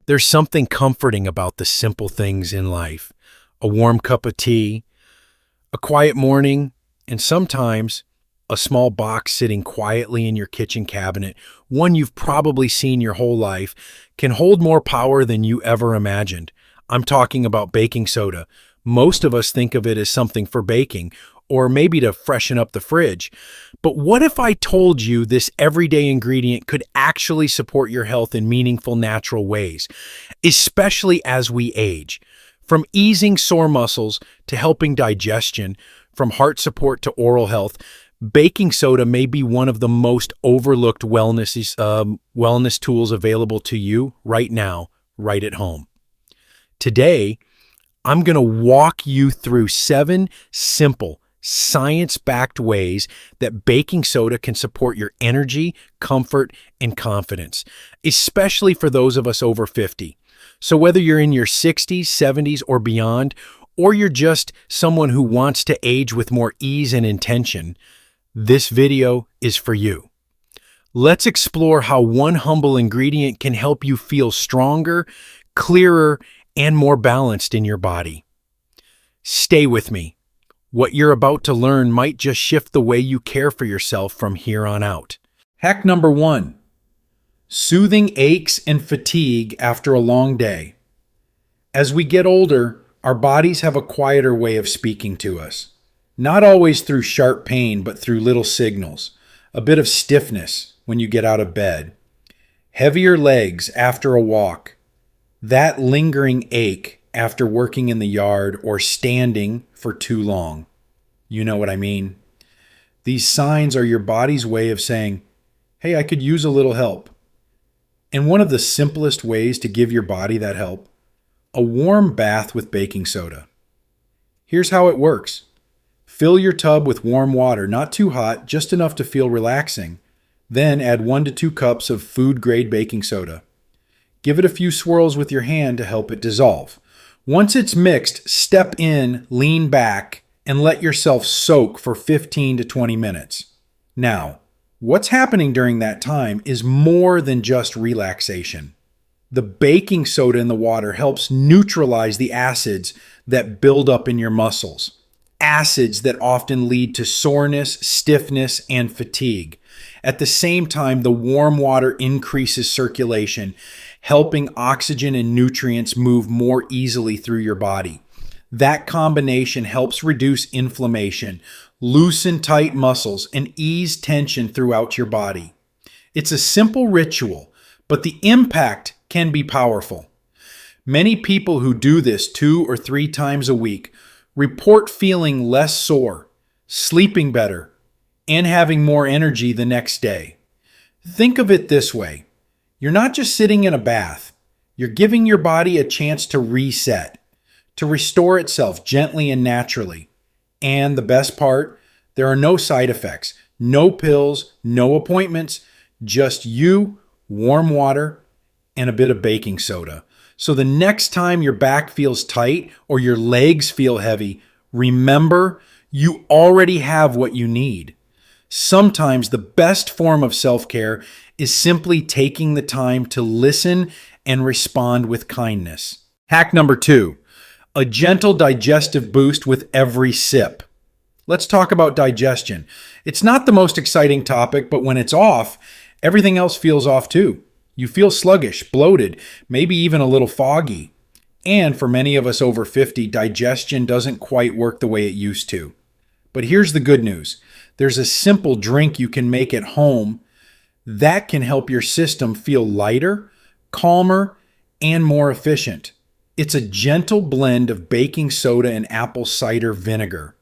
There's something comforting about the simple things in life. A warm cup of tea, a quiet morning, and sometimes a small box sitting quietly in your kitchen cabinet, one you've probably seen your whole life, can hold more power than you ever imagined. I'm talking about baking soda. Most of us think of it as something for baking, or maybe to freshen up the fridge. But what if I told you this everyday ingredient could actually support your health in meaningful, natural ways, especially as we age? From easing sore muscles to helping digestion, from heart support to oral health, baking soda may be one of the most overlooked wellness tools available to you right now, right at home. Today, I'm going to walk you through 7 simple, science-backed ways that baking soda can support your energy, comfort, and confidence, especially for those of us over 50. So whether you're in your 60s, 70s, or beyond, or you're just someone who wants to age with more ease and intention, this video is for you. Let's explore how one humble ingredient can help you feel stronger, clearer, and more balanced in your body. Stay with me. What you're about to learn might just shift the way you care for yourself from here on out. Hack number 1. Soothing aches and fatigue after a long day. As we get older, our bodies have a quieter way of speaking to us. Not always through sharp pain, but through little signals. A bit of stiffness when you get out of bed. Heavier legs after a walk. That lingering ache after working in the yard or standing for too long. You know what I mean? These signs are your body's way of saying, hey, I could use a little help. And one of the simplest ways to give your body that help, a warm bath with baking soda. Here's how it works. Fill your tub with warm water, not too hot, just enough to feel relaxing. Then add 1 to 2 cups of food-grade baking soda. Give it a few swirls with your hand to help it dissolve. Once it's mixed, step in, lean back, and let yourself soak for 15 to 20 minutes. Now, what's happening during that time is more than just relaxation. The baking soda in the water helps neutralize the acids that build up in your muscles. Acids that often lead to soreness, stiffness, and fatigue. At the same time, the warm water increases circulation, helping oxygen and nutrients move more easily through your body. That combination helps reduce inflammation, loosen tight muscles, and ease tension throughout your body. It's a simple ritual, but the impact can be powerful. Many people who do this 2 or 3 times a week report feeling less sore, sleeping better, and having more energy the next day. Think of it this way. You're not just sitting in a bath. You're giving your body a chance to reset, to restore itself gently and naturally. And the best part, there are no side effects, no pills, no appointments, just you, warm water, and a bit of baking soda. So the next time your back feels tight or your legs feel heavy, remember, you already have what you need. Sometimes the best form of self-care is simply taking the time to listen and respond with kindness. Hack number 2, a gentle digestive boost with every sip. Let's talk about digestion. It's not the most exciting topic, but when it's off, everything else feels off too. You feel sluggish, bloated, maybe even a little foggy. And for many of us over 50, digestion doesn't quite work the way it used to. But here's the good news. There's a simple drink you can make at home that can help your system feel lighter, calmer, and more efficient. It's a gentle blend of baking soda and apple cider vinegar.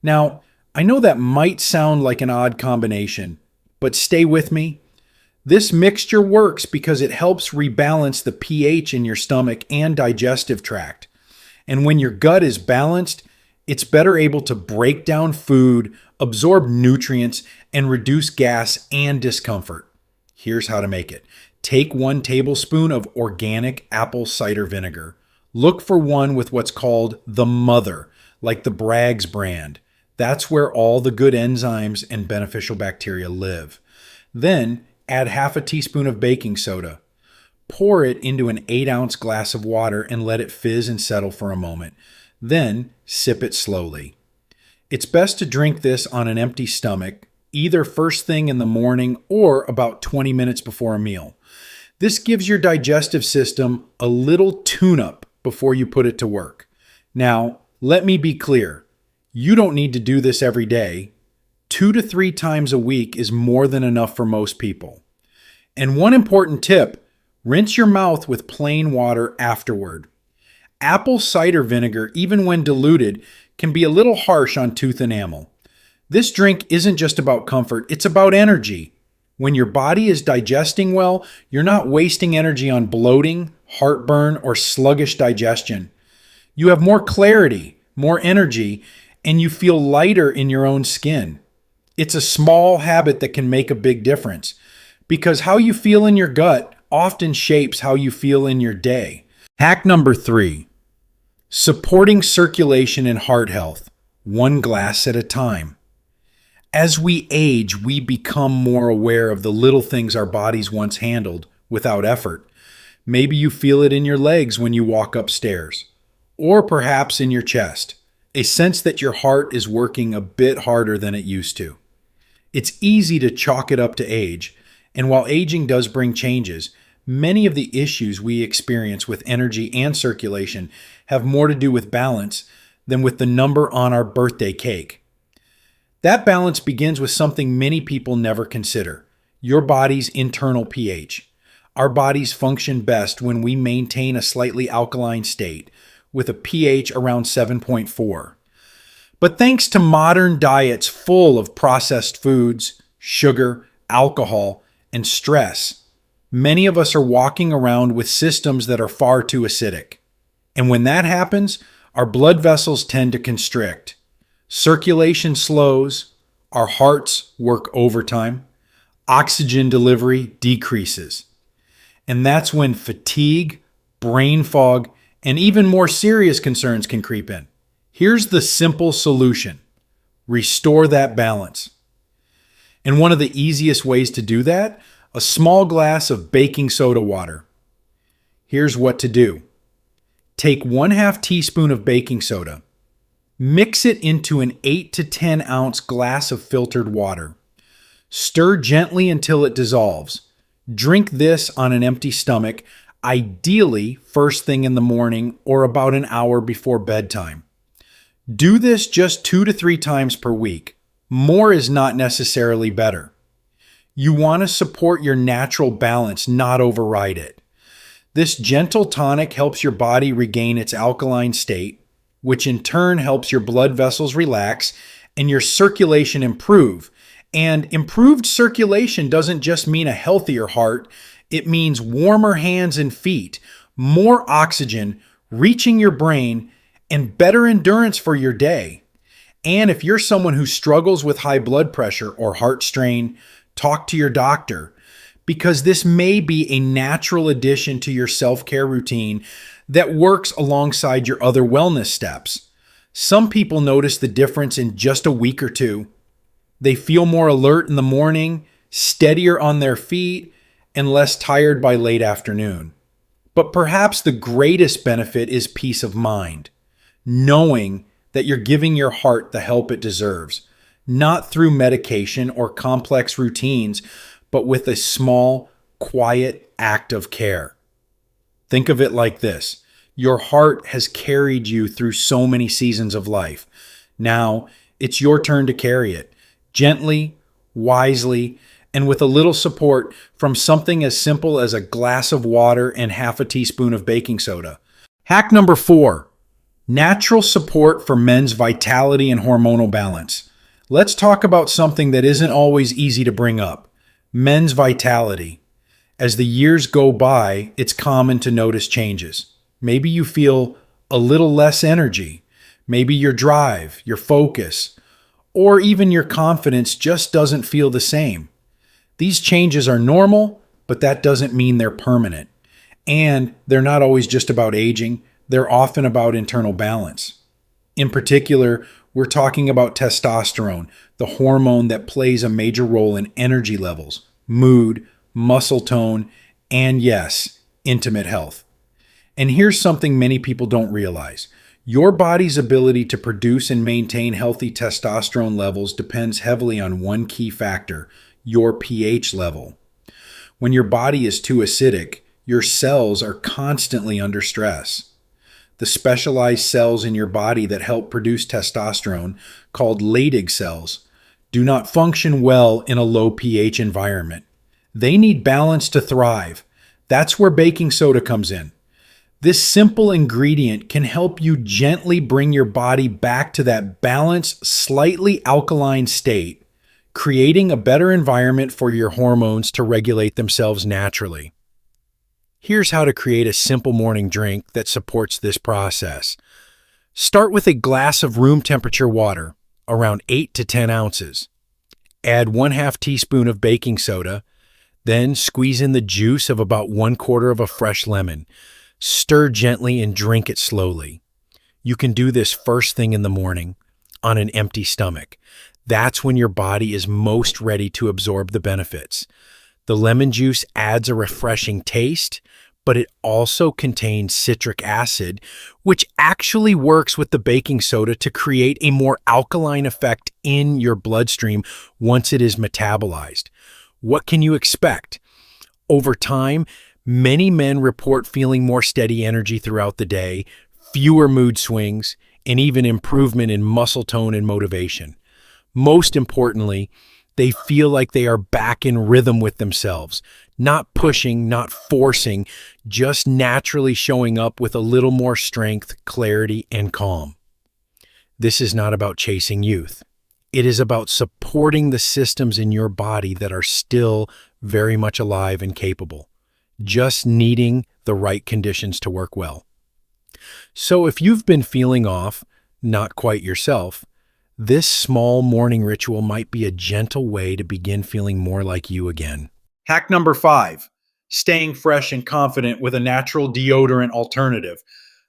Now, I know that might sound like an odd combination, but stay with me. This mixture works because it helps rebalance the pH in your stomach and digestive tract. And when your gut is balanced, it's better able to break down food, absorb nutrients, and reduce gas and discomfort. Here's how to make it. Take 1 tablespoon of organic apple cider vinegar. Look for one with what's called the mother, like the Bragg's brand. That's where all the good enzymes and beneficial bacteria live. Then add half a teaspoon of baking soda. Pour it into an 8-ounce glass of water and let it fizz and settle for a moment. Then sip it slowly. It's best to drink this on an empty stomach, either first thing in the morning or about 20 minutes before a meal. This gives your digestive system a little tune-up before you put it to work. Now, let me be clear. You don't need to do this every day. 2 to 3 times a week is more than enough for most people. And one important tip, rinse your mouth with plain water afterward. Apple cider vinegar, even when diluted, can be a little harsh on tooth enamel. This drink isn't just about comfort, it's about energy. When your body is digesting well, you're not wasting energy on bloating, heartburn, or sluggish digestion. You have more clarity, more energy, and you feel lighter in your own skin. It's a small habit that can make a big difference, because how you feel in your gut often shapes how you feel in your day. Hack number 3, supporting circulation and heart health, 1 glass at a time. As we age, we become more aware of the little things our bodies once handled without effort. Maybe you feel it in your legs when you walk upstairs, or perhaps in your chest, a sense that your heart is working a bit harder than it used to. It's easy to chalk it up to age, and while aging does bring changes, many of the issues we experience with energy and circulation have more to do with balance than with the number on our birthday cake. That balance begins with something many people never consider: your body's internal pH. Our bodies function best when we maintain a slightly alkaline state, with a pH around 7.4. But thanks to modern diets full of processed foods, sugar, alcohol, and stress, many of us are walking around with systems that are far too acidic. And when that happens, our blood vessels tend to constrict. Circulation slows, our hearts work overtime, oxygen delivery decreases. And that's when fatigue, brain fog, and even more serious concerns can creep in. Here's the simple solution: restore that balance. And one of the easiest ways to do that, a small glass of baking soda water. Here's what to do. Take 1/2 teaspoon of baking soda. Mix it into an 8 to 10 ounce glass of filtered water. Stir gently until it dissolves. Drink this on an empty stomach, ideally first thing in the morning or about an hour before bedtime. Do this just 2 to 3 times per week. More is not necessarily better. You want to support your natural balance, not override it. This gentle tonic helps your body regain its alkaline state, which in turn helps your blood vessels relax and your circulation improve. And improved circulation doesn't just mean a healthier heart, it means warmer hands and feet, more oxygen reaching your brain, and better endurance for your day. And if you're someone who struggles with high blood pressure or heart strain, talk to your doctor, because this may be a natural addition to your self-care routine that works alongside your other wellness steps. Some people notice the difference in just a week or two. They feel more alert in the morning, steadier on their feet, and less tired by late afternoon. But perhaps the greatest benefit is peace of mind, knowing that you're giving your heart the help it deserves, not through medication or complex routines, but with a small, quiet act of care. Think of it like this: your heart has carried you through so many seasons of life. Now it's your turn to carry it, gently, wisely, and with a little support from something as simple as a glass of water and 1/2 teaspoon of baking soda. Hack number 4, natural support for men's vitality and hormonal balance. Let's talk about something that isn't always easy to bring up: men's vitality. As the years go by, it's common to notice changes. Maybe you feel a little less energy. Maybe your drive, your focus, or even your confidence just doesn't feel the same. These changes are normal, but that doesn't mean they're permanent. And they're not always just about aging. They're often about internal balance. In particular, we're talking about testosterone, the hormone that plays a major role in energy levels, mood, muscle tone, and yes, intimate health. And here's something many people don't realize. Your body's ability to produce and maintain healthy testosterone levels depends heavily on one key factor, your pH level. When your body is too acidic, your cells are constantly under stress. The specialized cells in your body that help produce testosterone, called Leydig cells, do not function well in a low pH environment. They need balance to thrive. That's where baking soda comes in. This simple ingredient can help you gently bring your body back to that balanced, slightly alkaline state, creating a better environment for your hormones to regulate themselves naturally. Here's how to create a simple morning drink that supports this process. Start with a glass of room temperature water, around 8 to 10 ounces. Add 1/2 teaspoon of baking soda, then squeeze in the juice of about 1/4 of a fresh lemon. Stir gently and drink it slowly. You can do this first thing in the morning, on an empty stomach. That's when your body is most ready to absorb the benefits. The lemon juice adds a refreshing taste, but it also contains citric acid, which actually works with the baking soda to create a more alkaline effect in your bloodstream once it is metabolized. What can you expect? Over time, many men report feeling more steady energy throughout the day, fewer mood swings, and even improvement in muscle tone and motivation. Most importantly, they feel like they are back in rhythm with themselves, not pushing, not forcing, just naturally showing up with a little more strength, clarity, and calm. This is not about chasing youth. It is about supporting the systems in your body that are still very much alive and capable, just needing the right conditions to work well. So if you've been feeling off, not quite yourself, this small morning ritual might be a gentle way to begin feeling more like you again. Hack number 5, staying fresh and confident with a natural deodorant alternative.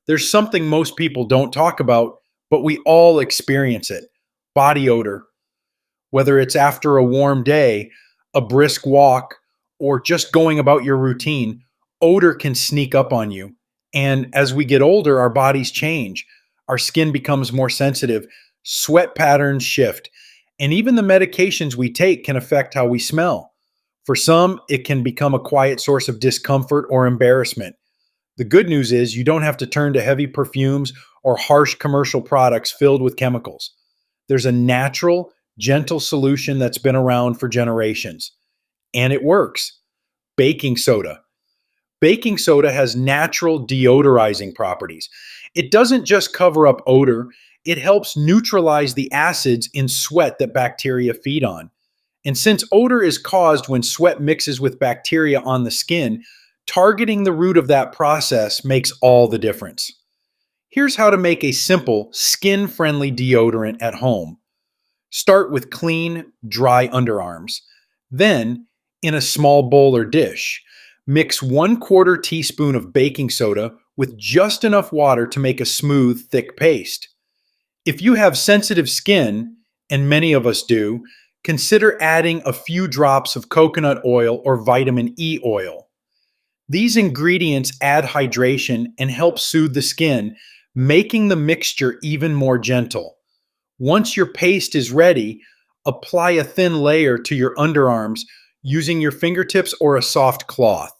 There's something most people don't talk about, but we all experience it. Body odor. Whether it's after a warm day, a brisk walk, or just going about your routine, odor can sneak up on you. And as we get older, our bodies change. Our skin becomes more sensitive, sweat patterns shift, and even the medications we take can affect how we smell. For some, it can become a quiet source of discomfort or embarrassment. The good news is you don't have to turn to heavy perfumes or harsh commercial products filled with chemicals. There's a natural, gentle solution that's been around for generations, and it works. Baking soda. Baking soda has natural deodorizing properties. It doesn't just cover up odor, it helps neutralize the acids in sweat that bacteria feed on. And since odor is caused when sweat mixes with bacteria on the skin, targeting the root of that process makes all the difference. Here's how to make a simple, skin-friendly deodorant at home. Start with clean, dry underarms. Then, in a small bowl or dish, mix 1/4 teaspoon of baking soda with just enough water to make a smooth, thick paste. If you have sensitive skin, and many of us do, consider adding a few drops of coconut oil or vitamin E oil. These ingredients add hydration and help soothe the skin, making the mixture even more gentle. Once your paste is ready, apply a thin layer to your underarms using your fingertips or a soft cloth.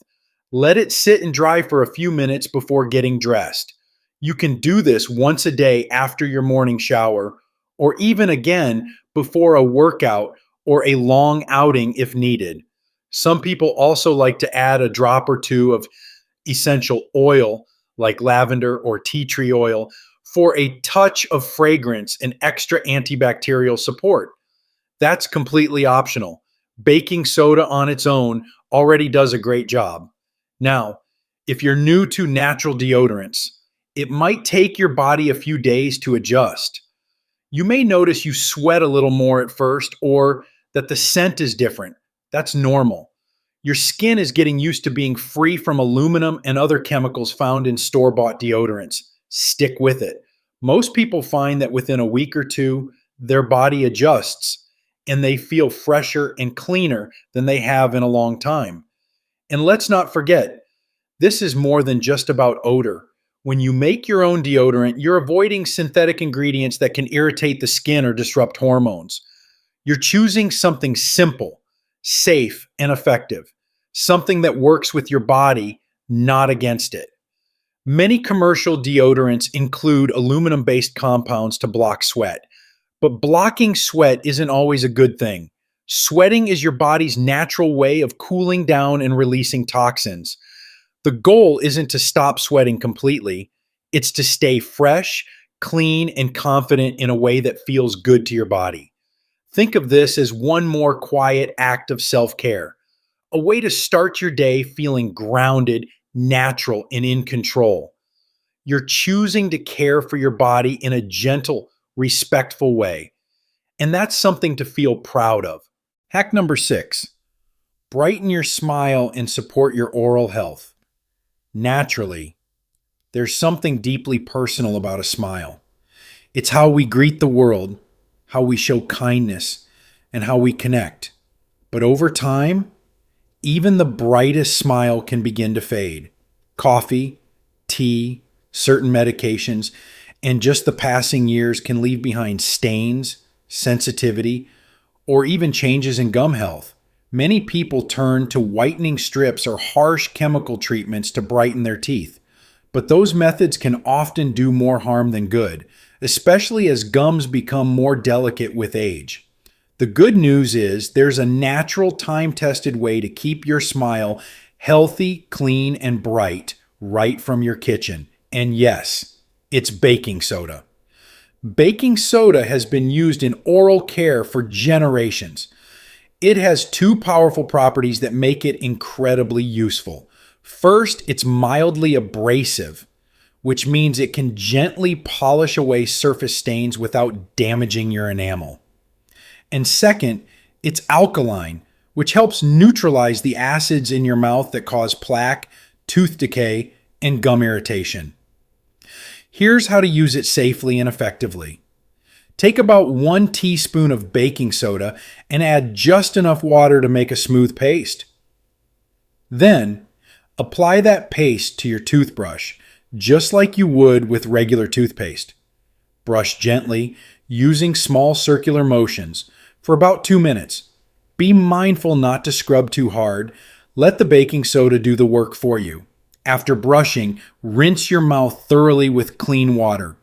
Let it sit and dry for a few minutes before getting dressed. You can do this once a day after your morning shower, or even again before a workout or a long outing if needed. Some people also like to add a drop or two of essential oil like lavender or tea tree oil for a touch of fragrance and extra antibacterial support. That's completely optional. Baking soda on its own already does a great job. Now, if you're new to natural deodorants, it might take your body a few days to adjust. You may notice you sweat a little more at first or that the scent is different. That's normal. Your skin is getting used to being free from aluminum and other chemicals found in store-bought deodorants. Stick with it. Most people find that within a week or two, their body adjusts and they feel fresher and cleaner than they have in a long time. And let's not forget, This is more than just about odor. When you make your own deodorant, you're avoiding synthetic ingredients that can irritate the skin or disrupt hormones. You're choosing something simple, safe, and effective, something that works with your body, not against it. Many commercial deodorants include aluminum based compounds to block sweat, but blocking sweat isn't always a good thing. Sweating is your body's natural way of cooling down and releasing toxins. The goal isn't to stop sweating completely, it's to stay fresh, clean, and confident in a way that feels good to your body. Think of this as one more quiet act of self care, a way to start your day feeling grounded, natural, and in control. You're choosing to care for your body in a gentle, respectful way. And that's something to feel proud of. Hack number 6, brighten your smile and support your oral health. Naturally, there's something deeply personal about a smile. It's how we greet the world, how we show kindness, and how we connect. But over time, even the brightest smile can begin to fade. Coffee, tea, certain medications, and just the passing years can leave behind stains, sensitivity, or even changes in gum health. Many people turn to whitening strips or harsh chemical treatments to brighten their teeth, but those methods can often do more harm than good, especially as gums become more delicate with age. The good news is there's a natural, time-tested way to keep your smile healthy, clean, and bright right from your kitchen. And yes, it's baking soda. Baking soda has been used in oral care for generations. It has two powerful properties that make it incredibly useful. First, it's mildly abrasive, which means it can gently polish away surface stains without damaging your enamel. And second, it's alkaline, which helps neutralize the acids in your mouth that cause plaque, tooth decay, and gum irritation. Here's how to use it safely and effectively. Take about 1 teaspoon of baking soda and add just enough water to make a smooth paste. Then, apply that paste to your toothbrush, just like you would with regular toothpaste. Brush gently, using small circular motions, for about 2 minutes. Be mindful not to scrub too hard. Let the baking soda do the work for you. After brushing, rinse your mouth thoroughly with clean water.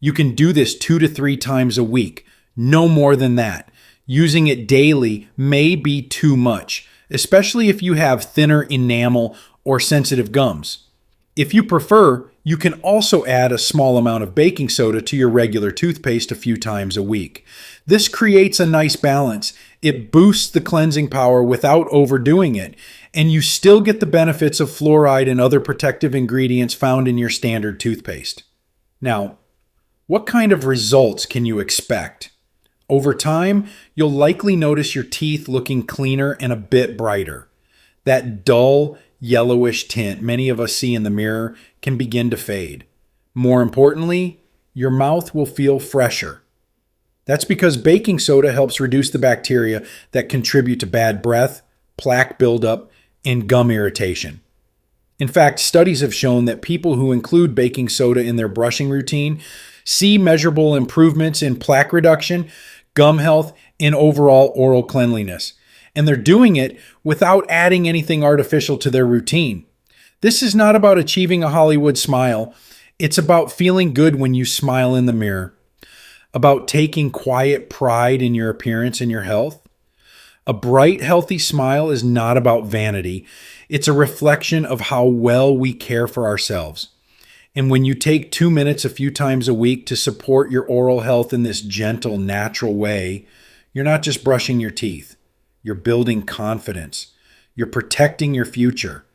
You can do this 2 to 3 times a week, no more than that. Using it daily may be too much, especially if you have thinner enamel or sensitive gums. If you prefer, you can also add a small amount of baking soda to your regular toothpaste a few times a week. This creates a nice balance. It boosts the cleansing power without overdoing it, and you still get the benefits of fluoride and other protective ingredients found in your standard toothpaste. Now, what kind of results can you expect? Over time, you'll likely notice your teeth looking cleaner and a bit brighter. That dull, yellowish tint many of us see in the mirror can begin to fade. More importantly, your mouth will feel fresher. That's because baking soda helps reduce the bacteria that contribute to bad breath, plaque buildup, and gum irritation. In fact, studies have shown that people who include baking soda in their brushing routine see measurable improvements in plaque reduction, gum health, and overall oral cleanliness. And they're doing it without adding anything artificial to their routine. This is not about achieving a Hollywood smile. It's about feeling good when you smile in the mirror, about taking quiet pride in your appearance and your health. A bright, healthy smile is not about vanity. It's a reflection of how well we care for ourselves. And when you take 2 minutes a few times a week to support your oral health in this gentle, natural way, you're not just brushing your teeth. You're building confidence. You're protecting your future.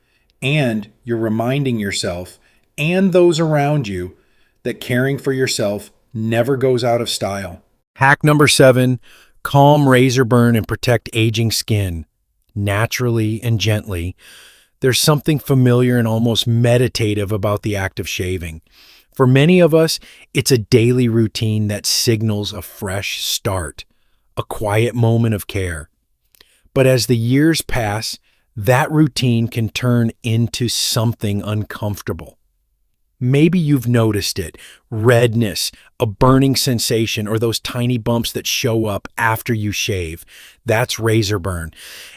And you're reminding yourself and those around you that caring for yourself never goes out of style. Hack number 7, calm razor burn and protect aging skin. Naturally and gently. There's something familiar and almost meditative about the act of shaving. For many of us, it's a daily routine that signals a fresh start, a quiet moment of care. But as the years pass, that routine can turn into something uncomfortable. Maybe you've noticed it, redness, a burning sensation, or those tiny bumps that show up after you shave. That's razor burn.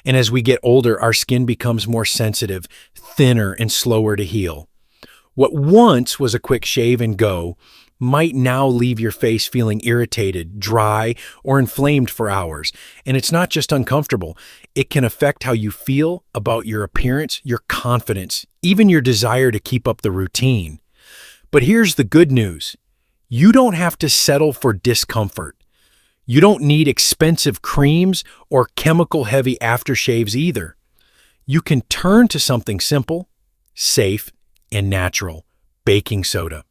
And as we get older, our skin becomes more sensitive, thinner, and slower to heal. What once was a quick shave and go might now leave your face feeling irritated, dry, or inflamed for hours. And it's not just uncomfortable. It can affect how you feel about your appearance, your confidence, even your desire to keep up the routine. But here's the good news. You don't have to settle for discomfort. You don't need expensive creams or chemical-heavy aftershaves either. You can turn to something simple, safe, and natural: baking soda.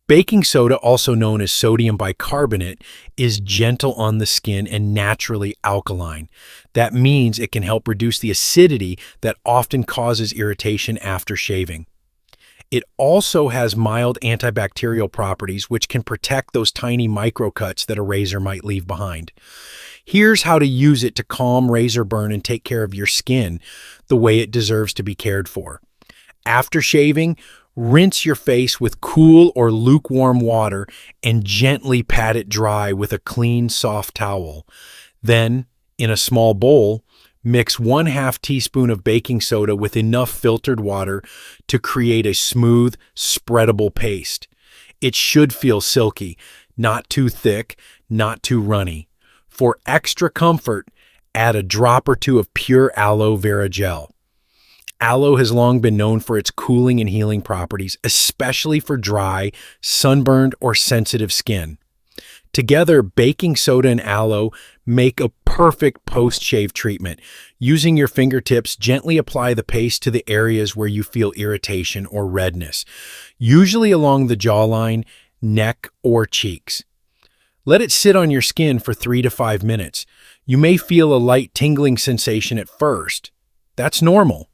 Baking soda, also known as sodium bicarbonate, is gentle on the skin and naturally alkaline. That means it can help reduce the acidity that often causes irritation after shaving. It also has mild antibacterial properties, which can protect those tiny microcuts that a razor might leave behind. Here's how to use it to calm razor burn and take care of your skin the way it deserves to be cared for. After shaving, rinse your face with cool or lukewarm water and gently pat it dry with a clean, soft towel. Then, in a small bowl, mix 1/2 teaspoon of baking soda with enough filtered water to create a smooth, spreadable paste. It should feel silky, not too thick, not too runny. For extra comfort, add a drop or two of pure aloe vera gel. Aloe has long been known for its cooling and healing properties, especially for dry, sunburned, or sensitive skin. Together, baking soda and aloe make a perfect post-shave treatment. Using your fingertips, gently apply the paste to the areas where you feel irritation or redness, usually along the jawline, neck, or cheeks. Let it sit on your skin for 3 to 5 minutes. You may feel a light tingling sensation at first. That's normal.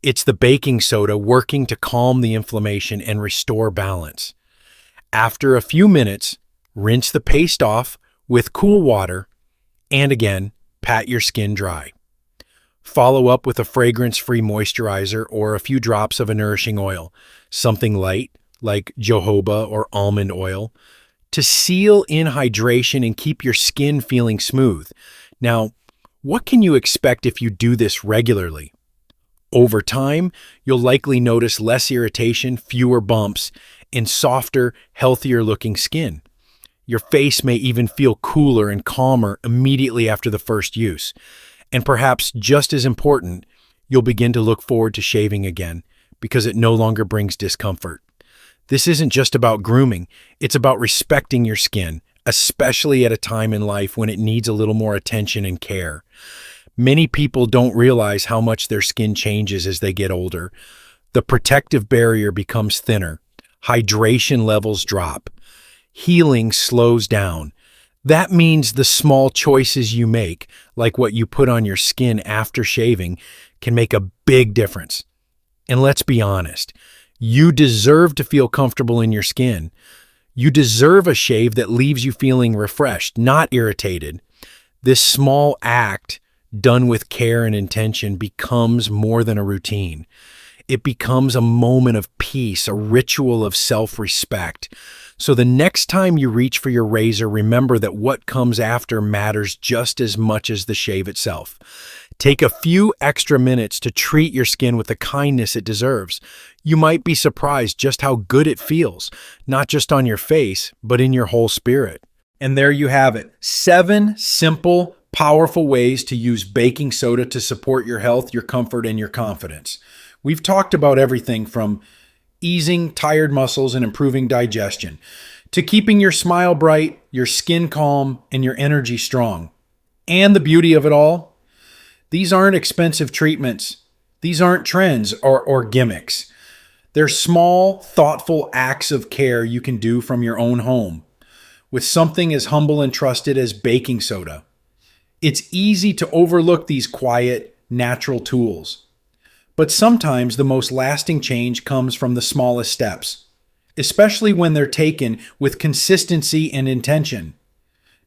It's the baking soda working to calm the inflammation and restore balance. After a few minutes, rinse the paste off with cool water, and again, pat your skin dry. Follow up with a fragrance-free moisturizer or a few drops of a nourishing oil, something light like jojoba or almond oil, to seal in hydration and keep your skin feeling smooth. Now, what can you expect if you do this regularly? Over time, you'll likely notice less irritation, fewer bumps, and softer, healthier-looking skin. Your face may even feel cooler and calmer immediately after the first use. And perhaps just as important, you'll begin to look forward to shaving again because it no longer brings discomfort. This isn't just about grooming, it's about respecting your skin, especially at a time in life when it needs a little more attention and care. Many people don't realize how much their skin changes as they get older. The protective barrier becomes thinner, hydration levels drop, healing slows down. That means the small choices you make, like what you put on your skin after shaving, can make a big difference. And let's be honest, you deserve to feel comfortable in your skin. You deserve a shave that leaves you feeling refreshed, not irritated. This small act, done with care and intention, becomes more than a routine. It becomes a moment of peace, a ritual of self-respect. So the next time you reach for your razor, remember that what comes after matters just as much as the shave itself. Take a few extra minutes to treat your skin with the kindness it deserves. You might be surprised just how good it feels, not just on your face, but in your whole spirit. And there you have it. 7 simple, powerful ways to use baking soda to support your health, your comfort, and your confidence. We've talked about everything from easing tired muscles and improving digestion, to keeping your smile bright, your skin calm, and your energy strong. And the beauty of it all, these aren't expensive treatments. These aren't trends or gimmicks. They're small, thoughtful acts of care you can do from your own home with something as humble and trusted as baking soda. It's easy to overlook these quiet, natural tools. But sometimes the most lasting change comes from the smallest steps, especially when they're taken with consistency and intention.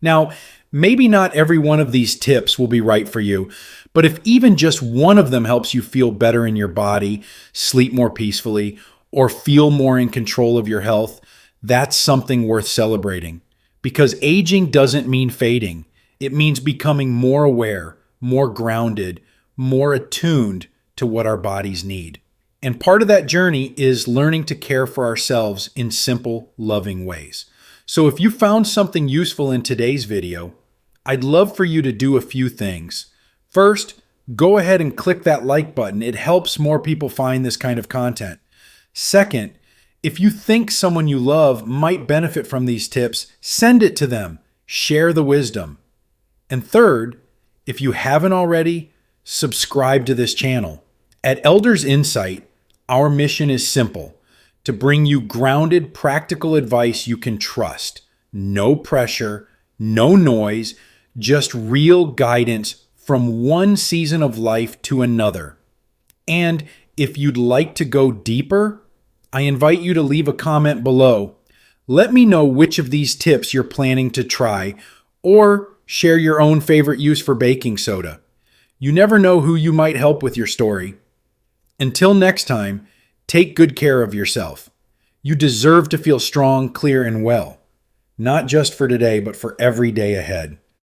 Now, Maybe not every one of these tips will be right for you, but if even just one of them helps you feel better in your body, sleep more peacefully, or feel more in control of your health, that's something worth celebrating. Because aging doesn't mean fading. It means becoming more aware, more grounded, more attuned to what our bodies need. And part of that journey is learning to care for ourselves in simple, loving ways. So if you found something useful in today's video, I'd love for you to do a few things. First, go ahead and click that like button. It helps more people find this kind of content. Second, if you think someone you love might benefit from these tips, send it to them. Share the wisdom. And third, if you haven't already, subscribe to this channel. At Elders Insight, our mission is simple: to bring you grounded, practical advice you can trust. No pressure, no noise, just real guidance from one season of life to another. And if you'd like to go deeper, I invite you to leave a comment below. Let me know which of these tips you're planning to try, or share your own favorite use for baking soda. You never know who you might help with your story. Until next time, take good care of yourself. You deserve to feel strong, clear, and well. Not just for today, but for every day ahead.